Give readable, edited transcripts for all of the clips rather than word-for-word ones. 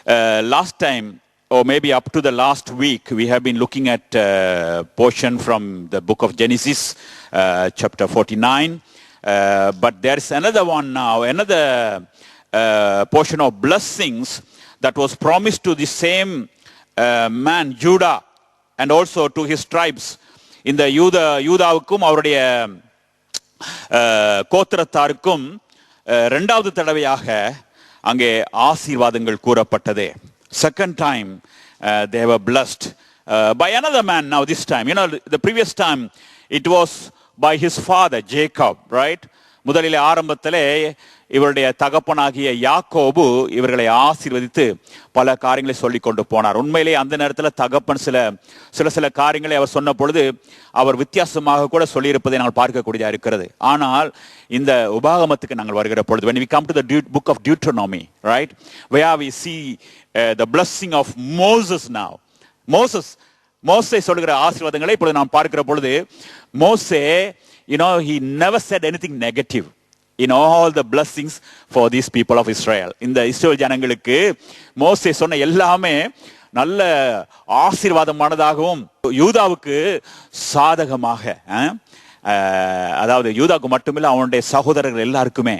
Last time, or maybe up to the last week, we have been looking at a portion from the book of Genesis, chapter 49. But there is another one now, another portion of blessings that was promised to the same man, Judah, and also to his tribes. இந்த யூதாவுக்கும் அவருடைய கோத்திரத்தாருக்கும் இரண்டாவது தடவையாக அங்கே ஆசீர்வாதங்கள் கூறப்பட்டது. Second time they were blessed by another man. Now this time, the previous time it was by his father Jacob, right? முதலிலே ஆரம்பத்திலே இவருடைய தகப்பனாகிய யாக்கோபு இவர்களை ஆசீர்வதித்து பல காரியங்களை சொல்லி கொண்டு போனார். உண்மையிலே அந்த நேரத்தில் தகப்பன் சில காரியங்களை அவர் சொன்ன பொழுது அவர் வித்தியாசமாக கூட சொல்லியிருப்பதை நாங்கள் பார்க்கக்கூடியதாக இருக்கிறது. ஆனால் இந்த உபாகமத்துக்கு நாங்கள் வருகிற பொழுது, when we come to the book of Deuteronomy, right, where we see the blessing of Moses now. மோசே சொல்லுகிற ஆசீர்வாதங்களை இப்பொழுது நாம் பார்க்கிற பொழுது, மோசே, he never said anything negative in all the blessings for these people of Israel. இந்த இஸ்ரவேல் ஜனங்களுக்கு மோசே சொன்ன எல்லாமே நல்ல ஆசீர்வாதமானதாகவும் யூதாவுக்கு சாதகமாக, அதாவது யூதாவுக்கு மட்டுமில்லை அவனுடைய சகோதரர்கள் எல்லாருக்குமே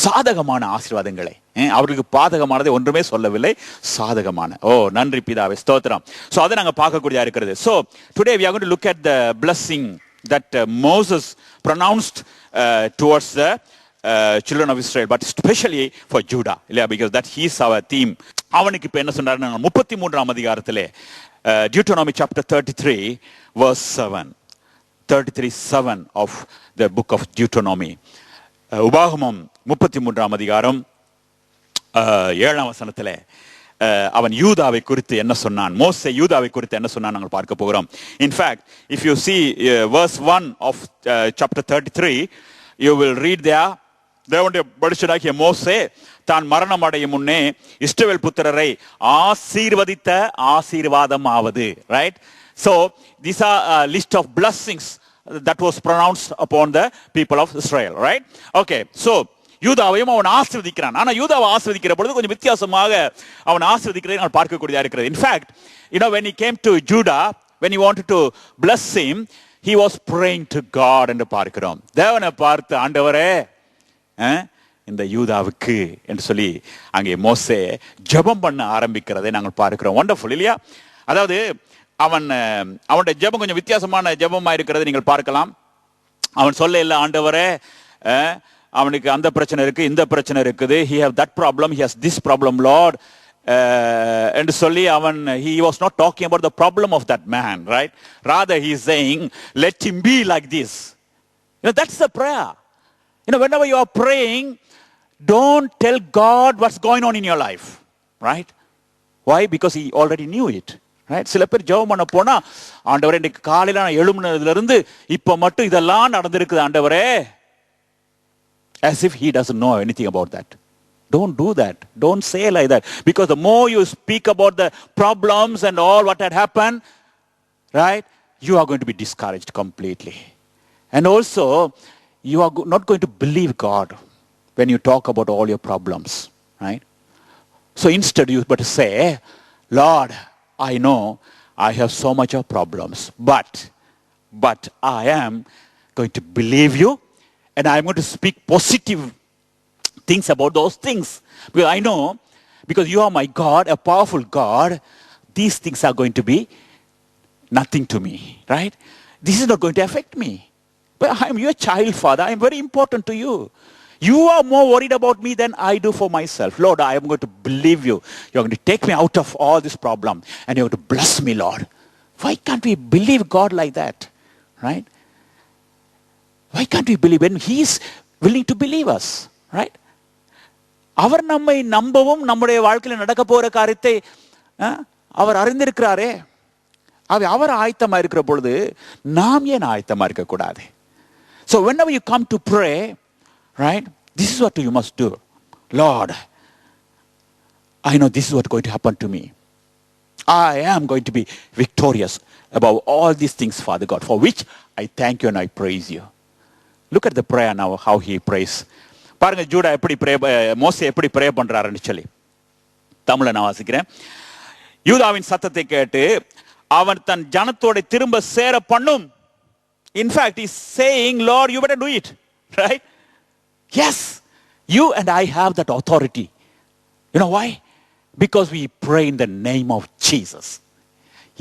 சாதகமான ஆசீர்வாதங்களை, அவர்களுக்கு பாதகமானதை ஒன்றுமே சொல்லவில்லை, சாதகமான. நன்றி பிதாவே, ஸ்தோத்திரம். ஸோ அதை நாங்கள் பார்க்கக்கூடியதாக இருக்கிறது. So today we are going to look at the blessing that Moses pronounced towards the children of Israel, but especially for Judah, because that he is our theme. அவனுக்கு இப்போ என்ன சொன்னார்? 33ஆம் அதிகாரத்திலே Deuteronomy chapter 33 verse 7, 33:7 of the book of Deuteronomy. உபாகமம் 33ஆம் அதிகாரம் 7ஆம் வசனத்திலே அவன் யூதாவை குறித்து என்ன சொன்னான், மோசே யூதாவை குறித்து என்ன சொன்னான் நாங்கள் பார்க்க போகிறோம். In fact, if you see verse 1 of chapter 33, you will read there, தேவனுடைய மனுஷனாகிய மோசே தான் மரணம் அடையும் முன்னே இஸ்ரவேல் புத்திரரை ஆசீர்வதித்த ஆசீர்வாதமாவது, right? So these are a list of blessings that was pronounced upon the people of Israel, right? Okay, so யூதாவையும் அவன் ஆசீர்வதிக்கிறான். ஆனால் யூதாவை ஆசீர்வதிக்கிற பொழுது கொஞ்சம் வித்தியாசமாக அவன் ஆசீர்வதிக்கிறதை நான் பார்க்கக்கூடியதாக இருக்கிறது. In fact, when he came to Judah, when he wanted to bless him, he was praying to God என்று பார்க்கிறோம். தேவனை பார்த்து, ஆண்டவரே இந்த யூதாவுக்கு என்று சொல்லி அங்கே மோசே ஜெபம் பண்ண ஆரம்பிக்கிறதை நாங்கள் பார்க்கிறோம். வண்டர்ஃபுல் இல்லையா? அதாவது அவனுடைய ஜெபம் கொஞ்சம் வித்தியாசமான ஜெபமாக இருக்கிறதை நீங்கள் பார்க்கலாம். அவன் சொல்ல இல்லை, ஆண்டவரே அவனுக்கு அந்த பிரச்சனை இருக்கு, இந்த பிரச்சனை இருக்குது, he have that problem, he has this problem, Lord, என்று சொல்லி he was not talking about the problem of that man, right? Rather he is saying, let him be like this. That's the prayer. Whenever you are praying, don't tell God what's going on in your life, right? Why? Because he already knew it, right? சில பேர் ஜெபம் பண்ண போனா, ஆண்டவரே இன்னைக்கு காலையில நான் எழும்புனதுல இருந்து இப்ப மட்டும் இதெல்லாம் நடந்திருக்குது ஆண்டவரே, as if he doesn't know anything about that. Don't do that. Don't say like that. Because the more you speak about the problems and all what had happened, right, you are going to be discouraged completely. And also, you are not going to believe God when you talk about all your problems, right? So instead you better say, Lord, I know I have so much of problems, but I am going to believe you, and I'm going to speak positive things about those things. Because I know, because you are my God, a powerful God, these things are going to be nothing to me, right? This is not going to affect me. But I'm your child, Father. I'm very important to you. You are more worried about me than I do for myself. Lord, I am going to believe you. You're going to take me out of all this problem, and you're going to bless me, Lord. Why can't we believe God like that, right? Why can't we believe when he is willing to believe us, right? அவர் நம்மை நம்பவும் நம்முடைய வாழ்க்கையில் நடக்க போகிற காரியத்தை அவர் அறிந்திருக்கிறாரே. அவர் ஆயத்தமா இருக்கிற பொழுது நாம் ஏன் ஆயத்தமா இருக்கக்கூடாது? So whenever you come to pray, right, this is what you must do. Lord, I know this is what's going to happen to me. I am going to be victorious above all these things, Father God, for which I thank you and I praise you. Look at the prayer now, how he prays. பாருங்க, Judah எப்படி மோசே எப்படி pray பண்றாருன்னு சொல்லி. தமிழை நான் வாசிக்கிறேன். யூதாவின் சத்தத்தை கேட்டு அவன் தன் ஜனத்தோட திரும்ப சேர பண்ணும். In fact, he's saying, Lord, you better do it. Right? Yes, you and I have that authority. You know why? Because we pray in the name of Jesus.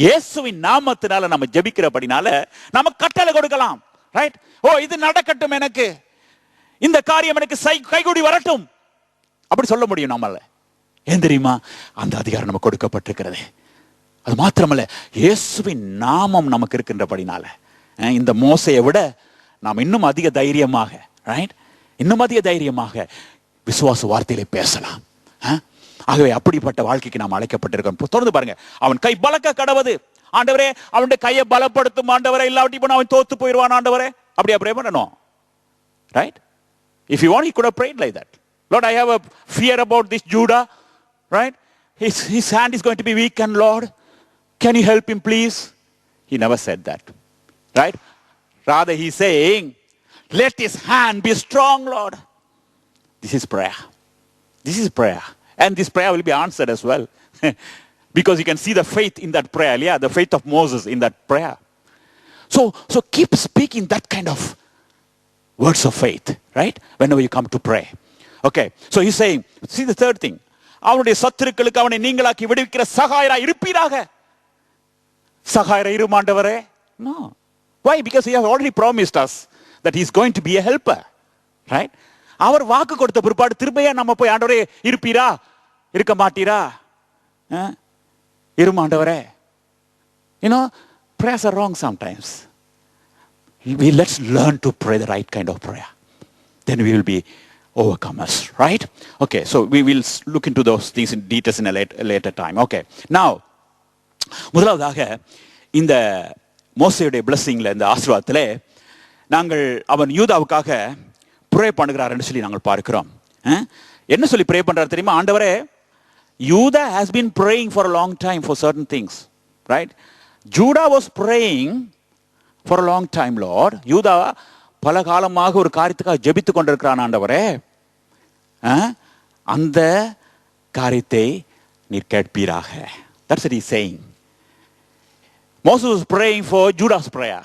இயேசுவின் நாமத்தினால நம்ம ஜெபிக்கிறபடினால நம்ம கட்டளை கொடுக்கலாம். ரைட்? ஓ, இது நடக்கட்டும், எனக்கு இந்த காரியம் எனக்கு கைகூடி வரட்டும், அப்படி சொல்ல முடியும் நம்மால. ஏன் தெரியுமா? அந்த அதிகாரம் நமக்கு கொடுக்கப்பட்டிருக்கிறது. அது மாத்திரமல்ல, இயேசுவின் நாமம் நமக்கு இருக்கின்றபடினால இந்த மோசையை விட நாம் இன்னும் அதிக தைரியமாக, ரைட், இன்னும் அதிக தைரியமாக விசுவாச வார்த்தையிலே பேசலாம். ஆகவே அப்படிப்பட்ட வாழ்க்கைக்கு நாம் அழைக்கப்பட்டிருக்கோம். தொடர்ந்து பாருங்க. அவன் கை பலக்க கடவது. ஆண்டவரே, அவனுடைய கையை பலப்படுத்தும் ஆண்டவரே, இல்லாட்டி போனா அவன் தோத்து போயிடுவான் ஆண்டவரே. அப்படியே ப்ரே பண்ணணும். Right? If you want, he could have prayed like that. Lord, I have a fear about this Judah. Right? His hand is going to be weak, and Lord, can you help him, please? He never said that. Right? Rather, he's saying, let his hand be strong, Lord. This is prayer. This is prayer. And this prayer will be answered as well. Because you can see the faith in that prayer. Yeah, the faith of Moses in that prayer. So keep speaking that kind of words of faith, right? Whenever you come to pray. Okay, so he's saying, see the third thing. அவனுடைய சத்துருக்களுக்கு அவனை நீங்களாக்கி விடுவிக்கிற சகாயரா இருப்பீராக. சகாயரா இருமாண்டவரே? No. Why? Because he has already promised us that he is going to be a helper. Right? அவர் வாக்கு கொடுத்த பிற்பாடு திரும்பியா நம்ம போய் ஆண்டவரே இருப்பீரா, இருக்க மாட்டீரா, இருமாண்டவரே? You know, prayers are wrong sometimes. Let's learn to pray the right kind of prayer. Then we will be overcomers, right? Okay, so we will look into those things in details in a later time. Okay, now, முதலாவதாக இந்த மோசேயுடைய பிளஸிங்ல, இந்த ஆசீர்வாதத்திலே நாங்கள் அவன் யூதாவுக்காக pray பண்ணுகிறார்னு சொல்லி நாங்கள் பார்க்கிறோம். என்ன சொல்லி ப்ரே பண்றாரு தெரியுமா? ஆண்டவரே, யூதா has been praying for a long time for certain things, right? Judah was praying for a long time, Lord. யூதா பல காலமாக ஒரு காரியத்துக்காக ஜெபித்து கொண்டிருக்கிறான். ஆண்டவரே, அந்த காரியத்தை நீர் கேட்பீராக. That's what he's saying. Moses was praying for Judah's prayer.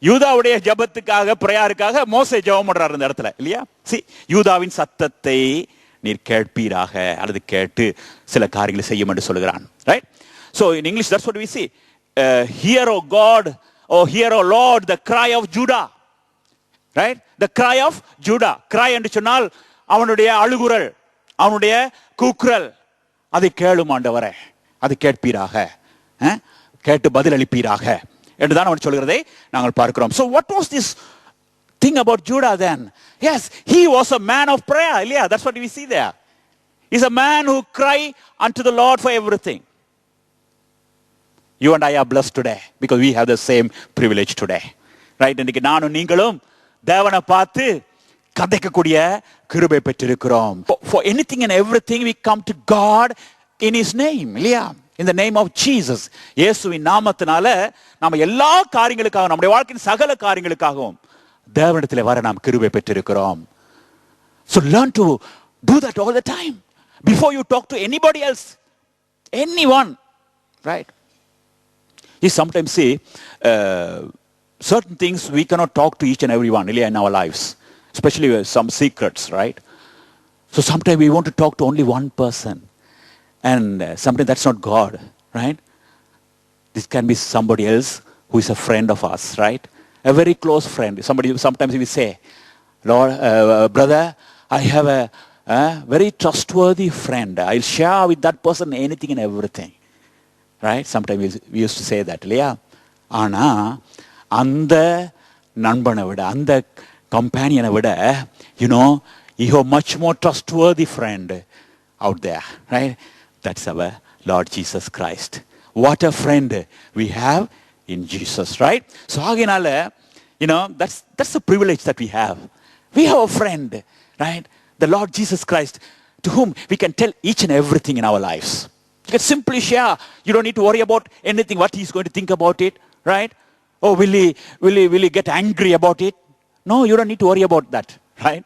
யூதாவுடைய ஜெபத்துக்காக, பிரேயருக்காக மோசே ஜெபம் பண்றாரு இந்த இடத்துல, இல்லையா? See, யூதாவின் சத்தத்தை நீர் கேட்பீராக, அல்லது கேட்டு சில காரியங்களை செய்யும் என்று சொல்கிறான். Right? So in English, that's what we see. Hear, O God, or hear, O Lord, the cry of Judah. Right? The cry of Judah. Cry என்று சொன்னால் அவனுடைய அழுகுரல், அவனுடைய கூக்குரல். அதை கேளும் ஆண்டவரே, அதை கேட்பீராக, கேட்டு பதில் அளிப்பீராக என்றுதான் அவன் சொல்கிறதை நாங்கள் பார்க்கிறோம். So what was this thing about Judah then? Yes, he was a man of prayer. Yeah, that's what we see there. He's a man who cry unto the Lord for everything. You and I are blessed today because we have the same privilege today. Right? இன்னைக்கு நானும் நீங்களும் தேவனை பார்த்து கதைக்கக்கூடிய கிருபை பெற்றிருக்கிறோம். For anything and everything we come to God in his name. இல்லையா? In the name of Jesus. இயேசுவின் நாமத்தினால நாம எல்லா காரியங்களுக்காகவும், நம்முடைய வாழ்க்கையின் சகல காரியங்களுக்காகவும் தேவனிடத்தில் வர நாம் கிருபை பெற்றிருக்கிறோம். So learn to do that all the time before you talk to anybody else, anyone. Right? You sometimes see certain things we cannot talk to each and everyone really in our lives, especially with some secrets, right? So sometimes we want to talk to only one person, and sometimes that's not God, right? This can be somebody else who is a friend of us, right? A very close friend. Sometimes we say, Lord, brother, I have a very trustworthy friend. I'll share with that person anything and everything. Right? Sometimes we used to say that, இல்லையா? ஆனா அந்த நண்பனை விட, அந்த கம்பேனியனை விட, you know, you have much more trustworthy friend out there, right? That's our Lord Jesus Christ. What a friend we have in Jesus, right? So ஆகையினால, you know, that's the privilege that we have. We have a friend, right? The Lord Jesus Christ, to whom we can tell each and everything in our lives. You can simply share. You don't need to worry about anything, what he's going to think about it, right? Oh, will he get angry about it? No, you don't need to worry about that, right?